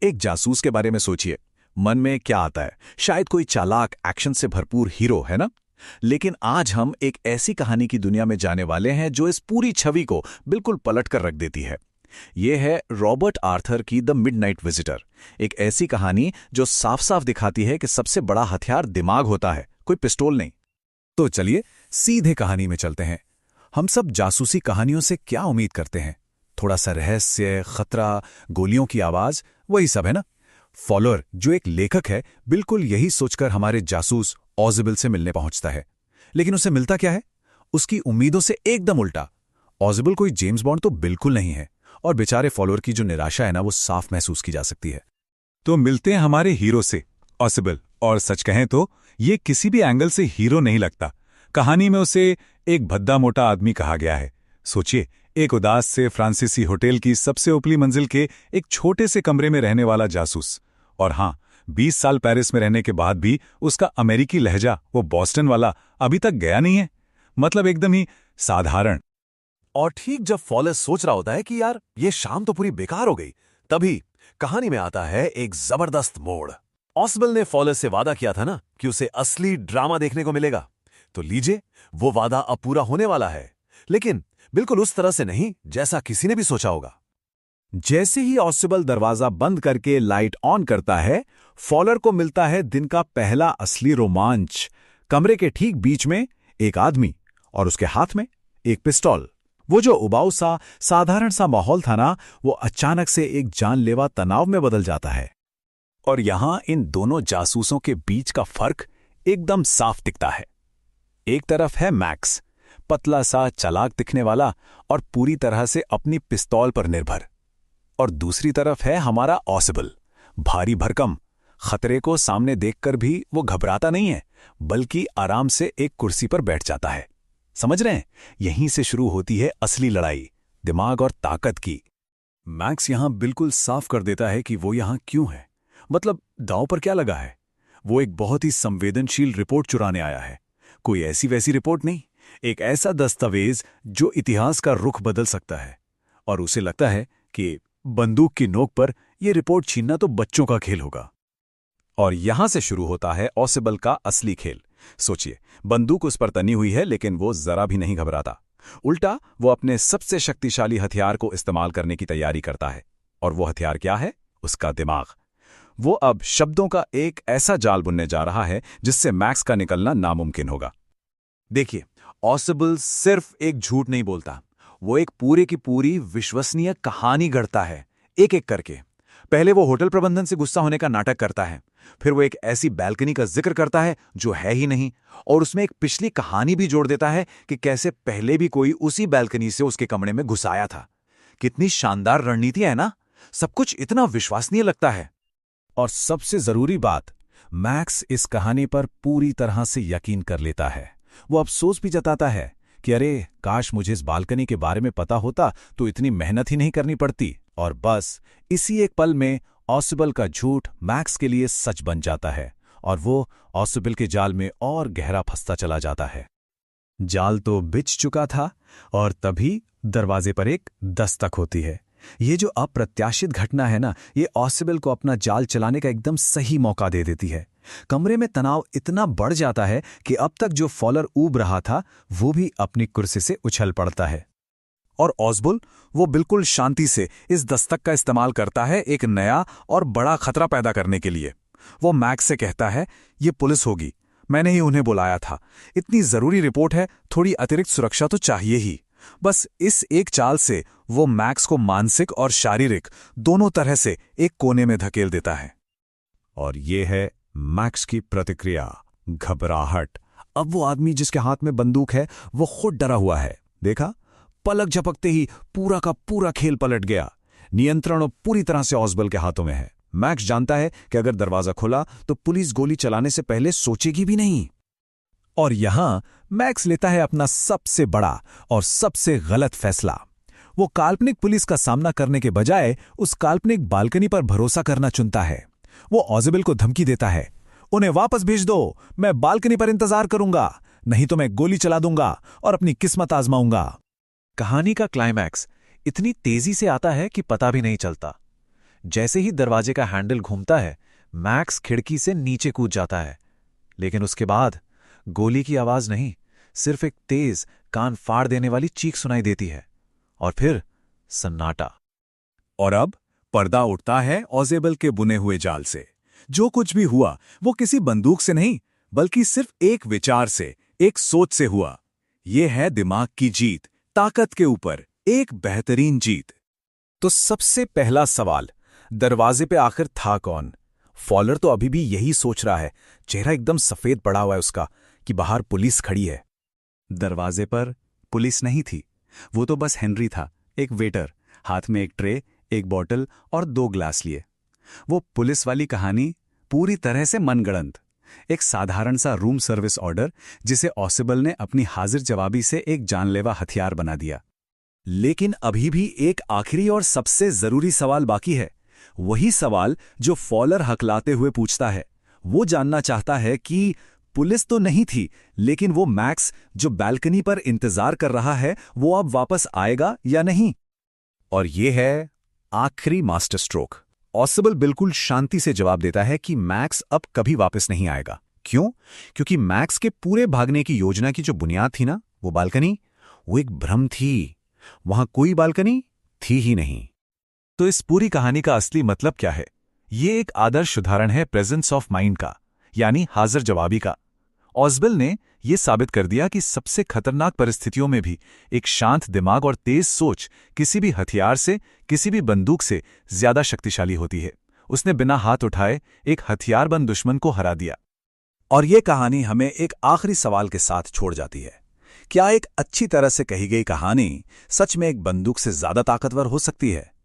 एक जासूस के बारे में सोचिए। मन में क्या आता है? शायद कोई चालाक एक्शन से भरपूर हीरो, है ना? लेकिन आज हम एक ऐसी कहानी की दुनिया में जाने वाले हैं जो इस पूरी छवि को बिल्कुल पलट कर रख देती है। ये है रॉबर्ट आर्थर की द मिडनाइट विजिटर। एक ऐसी कहानी जो साफ साफ दिखाती है कि सबसे बड़ा हथियार दिमाग होता है, कोई पिस्टोल नहीं। तो चलिए सीधे कहानी में चलते हैं। हम सब जासूसी कहानियों से क्या उम्मीद करते हैं? थोड़ा सा रहस्य, खतरा, गोलियों की आवाज, वही सब है ना। फॉलोअर, जो एक लेखक है, बिल्कुल यही सोचकर हमारे जासूस ऑजिबल से मिलने पहुंचता है। लेकिन उसे मिलता क्या है? उसकी उम्मीदों से एकदम उल्टा। ऑजिबल कोई जेम्स बॉन्ड तो बिल्कुल नहीं है, और बेचारे फॉलोअर की जो निराशा है ना, वो साफ महसूस की जा सकती है। तो मिलते हैं हमारे हीरो से, ऑसिबल। और सच कहें तो ये किसी भी एंगल से हीरो नहीं लगता। कहानी में उसे एक भद्दा मोटा आदमी कहा गया है। सोचिए, एक उदास से फ्रांसीसी होटल की सबसे ऊपरी मंजिल के एक छोटे से कमरे में रहने वाला जासूस। और हाँ, 20 साल पेरिस में रहने के बाद भी उसका अमेरिकी लहजा, वो बॉस्टन वाला, अभी तक गया नहीं है। मतलब एकदम ही साधारण। और ठीक जब फॉलर सोच रहा होता है कि यार ये शाम तो पूरी बेकार हो गई, तभी कहानी में आता है एक जबरदस्त मोड़। ऑसिबल ने फॉलर से वादा किया था ना कि उसे असली ड्रामा देखने को मिलेगा। तो लीजिए, वो वादा अब पूरा होने वाला है, लेकिन बिल्कुल उस तरह से नहीं जैसा किसी ने भी सोचा होगा। जैसे ही ऑसिबल दरवाजा बंद करके लाइट ऑन करता है, फॉलर को मिलता है दिन का पहला असली रोमांच। कमरे के ठीक बीच में एक आदमी, और उसके हाथ में एक पिस्तौल। वो जो उबाऊ सा साधारण सा माहौल था ना, वो अचानक से एक जानलेवा तनाव में बदल जाता है। और यहां इन दोनों जासूसों के बीच का फर्क एकदम साफ दिखता है। एक तरफ है मैक्स, पतला सा, चालाक दिखने वाला और पूरी तरह से अपनी पिस्तौल पर निर्भर। और दूसरी तरफ है हमारा ऑसिबल, भारी भरकम। खतरे को सामने देखकर भी वो घबराता नहीं है, बल्कि आराम से एक कुर्सी पर बैठ जाता है। समझ रहे हैं? यहीं से शुरू होती है असली लड़ाई, दिमाग और ताकत की। मैक्स यहां बिल्कुल साफ कर देता है कि वो यहां क्यों है। मतलब दांव पर क्या लगा है। वो एक बहुत ही संवेदनशील रिपोर्ट चुराने आया है। कोई ऐसी वैसी रिपोर्ट नहीं, एक ऐसा दस्तावेज जो इतिहास का रुख बदल सकता है। और उसे लगता है कि बंदूक की नोक पर यह रिपोर्ट छीनना तो बच्चों का खेल होगा। और यहां से शुरू होता है ऑसिबल का असली खेल। सोचिए, बंदूक उस पर तनी हुई है, लेकिन वो जरा भी नहीं घबराता। उल्टा वो अपने सबसे शक्तिशाली हथियार को इस्तेमाल करने की तैयारी करता है। और वो हथियार क्या है? उसका दिमाग। वो अब शब्दों का एक ऐसा जाल बुनने जा रहा है जिससे मैक्स का निकलना नामुमकिन होगा। देखिए, ऑसिबल सिर्फ एक झूठ नहीं बोलता, वो एक पूरे की पूरी विश्वसनीय कहानी गढ़ता है, एक एक करके। पहले वो होटल प्रबंधन से गुस्सा होने का नाटक करता है, फिर वो एक ऐसी बैल्कनी का जिक्र करता है जो है ही नहीं, और उसमें एक पिछली कहानी भी जोड़ देता है कि कैसे पहले भी कोई उसी बैल्कनी से उसके कमरे में घुस आया था। कितनी शानदार रणनीति है ना? सब कुछ इतना विश्वसनीय लगता है। और सबसे जरूरी बात, मैक्स इस कहानी पर पूरी तरह से यकीन कर लेता है। वो अफसोस भी जताता है कि अरे काश मुझे इस बालकनी के बारे में पता होता तो इतनी मेहनत ही नहीं करनी पड़ती। और बस इसी एक पल में ऑसिबल का झूठ मैक्स के लिए सच बन जाता है, और वो ऑसिबल के जाल में और गहरा फंसता चला जाता है। जाल तो बिछ चुका था, और तभी दरवाजे पर एक दस्तक होती है। ये जो अप्रत्याशित घटना है ना, ये ऑसिबल को अपना जाल चलाने का एकदम सही मौका दे देती है। कमरे में तनाव इतना बढ़ जाता है कि अब तक जो फॉलर ऊब रहा था, वो भी अपनी कुर्सी से उछल पड़ता है। और ऑसिबल, वो बिल्कुल शांति से इस दस्तक का इस्तेमाल करता है एक नया और बड़ा खतरा पैदा करने के लिए। वो मैक्स से कहता है, ये पुलिस होगी, मैंने ही उन्हें बुलाया था, इतनी जरूरी रिपोर्ट है, थोड़ी अतिरिक्त सुरक्षा तो चाहिए ही। बस इस एक चाल से वो मैक्स को मानसिक और शारीरिक दोनों तरह से एक कोने में धकेल देता है। और ये है मैक्स की प्रतिक्रिया, घबराहट। अब वो आदमी जिसके हाथ में बंदूक है, वो खुद डरा हुआ है। देखा, पलक झपकते ही पूरा का पूरा खेल पलट गया। नियंत्रण पूरी तरह से ऑसिबल के हाथों में है। मैक्स जानता है कि अगर दरवाजा खुला तो पुलिस गोली चलाने से पहले सोचेगी भी नहीं। और यहां मैक्स लेता है अपना सबसे बड़ा और सबसे गलत फैसला। वो काल्पनिक पुलिस का सामना करने के बजाय उस काल्पनिक बालकनी पर भरोसा करना चुनता है। वो ऑसिबल को धमकी देता है, उन्हें वापस भेज दो, मैं बालकनी पर इंतजार करूंगा, नहीं तो मैं गोली चला दूंगा और अपनी किस्मत आजमाऊंगा। कहानी का क्लाइमैक्स इतनी तेजी से आता है कि पता भी नहीं चलता। जैसे ही दरवाजे का हैंडल घूमता है, मैक्स खिड़की से नीचे कूद जाता है। लेकिन उसके बाद गोली की आवाज नहीं, सिर्फ एक तेज, कान फाड़ देने वाली चीख सुनाई देती है, और फिर सन्नाटा। और अब पर्दा उठता है ऑजेबल के बुने हुए जाल से। जो कुछ भी हुआ वो किसी बंदूक से नहीं, बल्कि सिर्फ एक विचार से, एक सोच से हुआ। ये है दिमाग की जीत, ताकत के ऊपर एक बेहतरीन जीत। तो सबसे पहला सवाल, दरवाजे पे आखिर था कौन? फॉलर तो अभी भी यही सोच रहा है, चेहरा एकदम सफेद पड़ा हुआ है उसका, कि बाहर पुलिस खड़ी है। दरवाजे पर पुलिस नहीं थी, वो तो बस हेनरी था, एक वेटर, हाथ में एक ट्रे, एक बॉटल और 2 ग्लास लिए। वो पुलिस वाली कहानी पूरी तरह से मनगढ़ंत, एक साधारण सा रूम सर्विस ऑर्डर जिसे ऑसिबल ने अपनी हाजिर जवाबी से एक जानलेवा हथियार बना दिया। लेकिन अभी भी एक आखिरी और सबसे जरूरी सवाल बाकी है, वही सवाल जो फॉलर हकलाते हुए पूछता है। वो जानना चाहता है कि पुलिस तो नहीं थी, लेकिन वो मैक्स जो बालकनी पर इंतजार कर रहा है, वो अब वापस आएगा या नहीं। और ये है आखिरी मास्टर स्ट्रोक। ऑसिबल बिल्कुल शांति से जवाब देता है कि मैक्स अब कभी वापस नहीं आएगा। क्यों? क्योंकि मैक्स के पूरे भागने की योजना की जो बुनियाद थी ना, वो बालकनी, वो एक भ्रम थी। वहां कोई बालकनी थी ही नहीं। तो इस पूरी कहानी का असली मतलब क्या है? ये एक आदर्श उदाहरण है प्रेजेंस ऑफ माइंड का, यानी हाजिर जवाबी का। ऑसबल ने यह साबित कर दिया कि सबसे खतरनाक परिस्थितियों में भी एक शांत दिमाग और तेज सोच किसी भी हथियार से, किसी भी बंदूक से ज्यादा शक्तिशाली होती है। उसने बिना हाथ उठाए एक हथियारबंद दुश्मन को हरा दिया। और ये कहानी हमें एक आखिरी सवाल के साथ छोड़ जाती है। क्या एक अच्छी तरह से कही गई कहानी सच में एक बंदूक से ज्यादा ताकतवर हो सकती है?